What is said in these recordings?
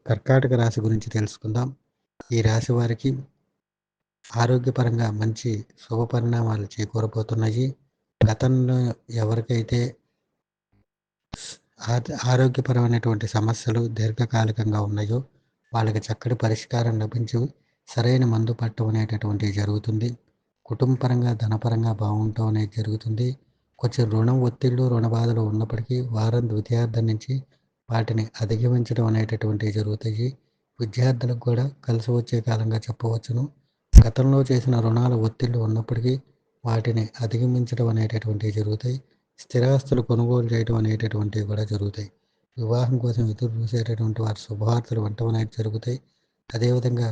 కర్కాటక రాశి గురించి తెలుసుకుందాం. ఈ రాశి వారికి ఆరోగ్యపరంగా మంచి శుభ పరిణామాలు చేకూరబోతున్నాయి. గతంలో ఎవరికైతే ఆరోగ్యపరమైనటువంటి సమస్యలు దీర్ఘకాలికంగా ఉన్నాయో వాళ్ళకి చక్కటి పరిష్కారం లభించి సరైన మందు పట్టడం అనేటటువంటిది జరుగుతుంది. కుటుంబపరంగా, ధనపరంగా బాగుండటం అనేది జరుగుతుంది. కొంచెం రుణం ఒత్తిళ్ళు, రుణ బాధలు ఉన్నప్పటికీ వారం ద్వితీయార్థం నుంచి వాటిని అధిగమించడం అనేటటువంటివి జరుగుతాయి. విద్యార్థులకు కూడా కలిసి వచ్చే కాలంగా చెప్పవచ్చును. గతంలో చేసిన రుణాల ఒత్తిళ్ళు ఉన్నప్పటికీ వాటిని అధిగమించడం అనేటటువంటివి జరుగుతాయి. స్థిరాస్తులు కొనుగోలు చేయడం అనేటటువంటివి కూడా జరుగుతాయి. వివాహం కోసం ఎదురు చూసేటటువంటి వారి శుభవార్తలు వినటం అనేది జరుగుతాయి. అదేవిధంగా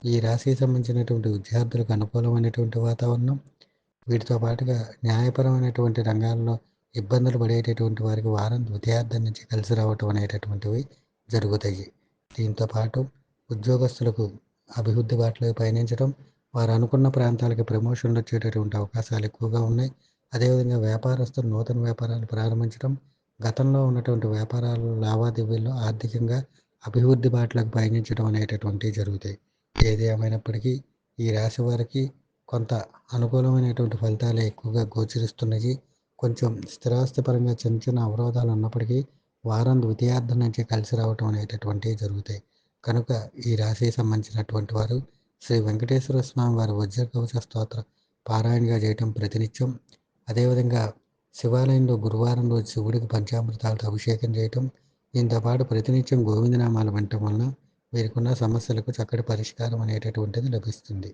ఈ రాశికి సంబంధించినటువంటి విద్యార్థులకు అనుకూలమైనటువంటి వాతావరణం. వీటితో పాటుగా న్యాయపరమైనటువంటి రంగాల్లో ఇబ్బందులు పడేటటువంటి వారికి వారం ద్వితీయార్థం నుంచి కలిసి రావటం అనేటటువంటివి జరుగుతాయి. దీంతో పాటు ఉద్యోగస్తులకు అభివృద్ధి బాటలో పయనించడం, వారు అనుకున్న ప్రాంతాలకి ప్రమోషన్లు వచ్చేటటువంటి అవకాశాలు ఎక్కువగా ఉన్నాయి. అదేవిధంగా వ్యాపారస్తులు నూతన వ్యాపారాలు ప్రారంభించడం, గతంలో ఉన్నటువంటి వ్యాపారాలు లావాదేవీల్లో ఆర్థికంగా అభివృద్ధి బాటలకు పయనించడం అనేటటువంటివి జరుగుతాయి. ఏది ఏమైనప్పటికీ ఈ రాశి వారికి కొంత అనుకూలమైనటువంటి ఫలితాలే ఎక్కువగా గోచరిస్తున్నాయి. కొంచెం స్థిరాస్తి పరంగా చిన్న చిన్న అవరోధాలు ఉన్నప్పటికీ వారం ద్వితీయార్థం నుంచి కలిసి రావటం అనేటటువంటివి జరుగుతాయి. కనుక ఈ రాశికి సంబంధించినటువంటి వారు శ్రీ వెంకటేశ్వర స్వామి వారి వజ్ర కవచ స్తోత్ర పారాయణగా చేయటం ప్రతినిత్యం. అదేవిధంగా శివాలయంలో గురువారం రోజు శివుడికి పంచామృతాలతో అభిషేకం చేయటం, దీంతో పాటు ప్రతినిత్యం గోవిందనామాలు వినటం వలన వీరికున్న సమస్యలకు చక్కటి పరిష్కారం అనేటటువంటిది లభిస్తుంది.